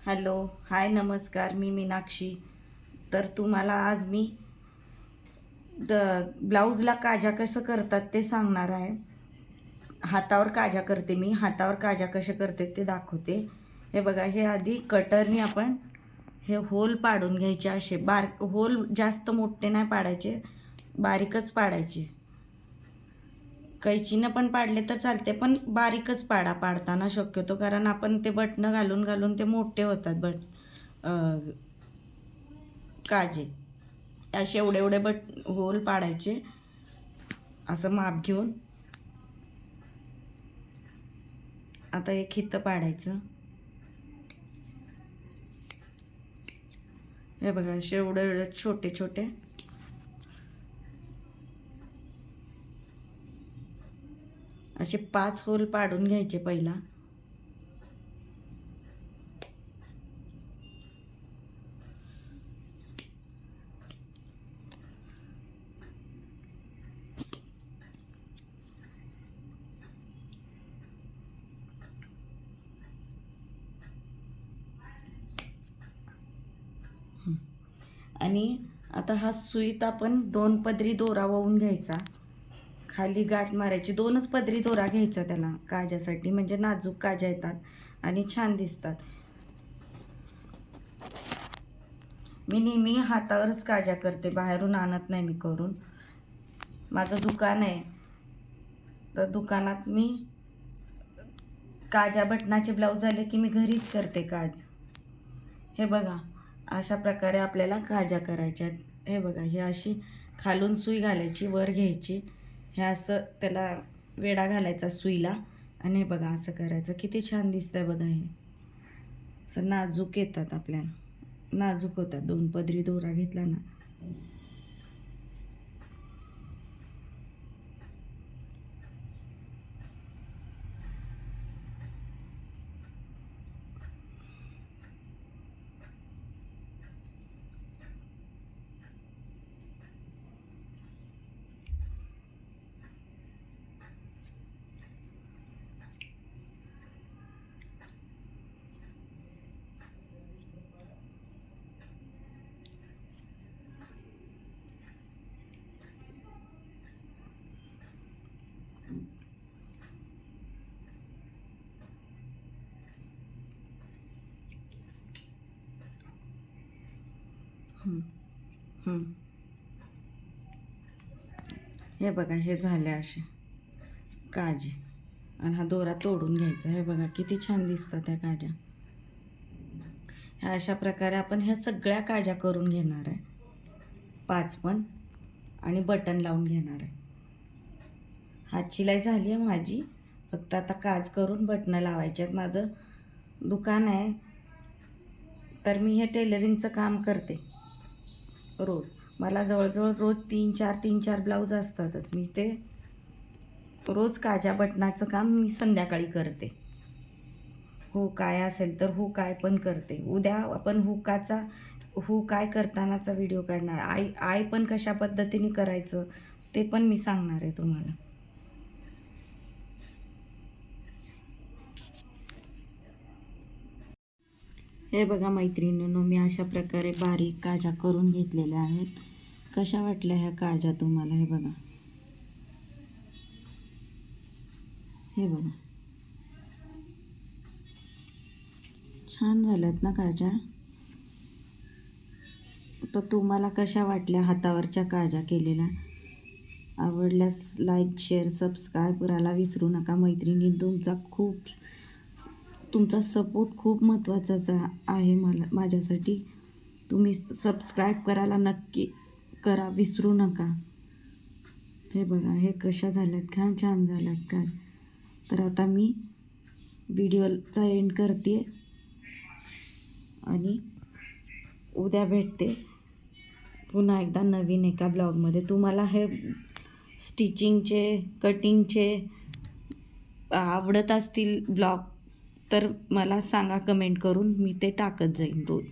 Hello, हाय, नमस्कार. मी मीनाक्षी. तर तुम्हाला आज मी ब्लाऊजला काजा कसं करतात ते सांगणार आहे. हातावर काजा करते मी. हातावर काजा कसे करते ते दाखवते. हे बघा, हे आधी कटरने आपण हे होल पाडून घ्यायचे. असे होल जास्त मोठे नाही पाडायचे, बारीकच पाडायचे. कैचीनं पण पाडले तर चालते, पण बारीकच पाडताना शक्यतो, कारण आपण ते बटणं घालून घालून ते मोठे होतात काजे. असे एवढे एवढे होल पाडायचे, असं माप घेऊन. आता एक खित्त पाडायचं. हे बघा, असे एवढे एवढे छोटे छोटे असे 5 होल पाडून घ्यायचे पहिला. आणि आता हा सुईत आपण 2 पदरी दोरा वळून घ्यायचा. खाली गाठ मारायची. 2च पदरी दोरा घ्यायचा त्याला काजासाठी, म्हणजे नाजूक काजा येतात आणि छान दिसतात. मी नेहमी हातावरच काजा करते, बाहेरून आणत नाही मी करून. माझं दुकान आहे, तर दुकानात मी काजा बटनाचे ब्लाऊज आले की मी घरीच करते काज. हे बघा, अशा प्रकारे आपल्याला काजा करायच्या. हे बघा, हे अशी खालून सुई घालायची, वर घ्यायची. हे असं त्याला वेढा घालायचा सुईला, आणि हे बघा असं करायचं. किती छान दिसतंय बघा. हे असं नाजूक येतात, आपल्याला नाजूक होतात. 2 पदरी दोरा घेतला ना. हे बघा, हे झाले असे काजे. आणि हा दोरा तोडून घ्यायचा. हे बघा किती छान दिसतात त्या काजा. ह्या अशा प्रकारे आपण ह्या सगळ्या काजा करून घेणार आहे, 5 पण, आणि बटन लावून घेणार आहे. हात शिलाई झाली आहे माझी. फक्त आता काज करून बटणं लावायचे आहेत. माझं दुकान आहे, तर मी हे टेलरिंगचं काम करते रोज. मला जवळजवळ रोज 3-4 ब्लाऊज असतातच. मी ते रोज काजा बटनाचं काम मी संध्याकाळी करते. हो काय असेल तर हो काय पण करते. उद्या आपण हो काय करतानाचा व्हिडिओ काढणार. आय पण कशा पद्धतीने करायचं ते पण मी सांगणार आहे तुम्हाला. हे बघा मैत्रिणींनो, मी अशा प्रकारे बारीक काजा करून घेतलेल्या आहेत. कशा वाटल्या ह्या काजा तुम्हाला? हे बघा, हे बघा, छान झाल्यात ना काजा. तर तुम्हाला कशा वाटल्या हातावरच्या काजा केलेल्या? आवडल्यास लाईक, शेअर, सबस्क्राईब करायला विसरू नका मैत्रिणी. तुमचा सपोर्ट खूप महत्त्वाचा आहे माझ्यासाठी. तुम्ही सबस्क्राईब करायला नक्की करा, विसरू नका. हे बघा, हे कशा झाल्यात, छान झाल्यात का. तर आता मी व्हिडिओचा एंड करते आणि उद्या भेटते पुन्हा एकदा नवीन एका ब्लॉगमध्ये. तुम्हाला हे स्टिचिंगचे, कटिंगचे आवडत असतील ब्लॉग तर मला सांगा कमेंट करून. मी ते टाकत जाईन रोज.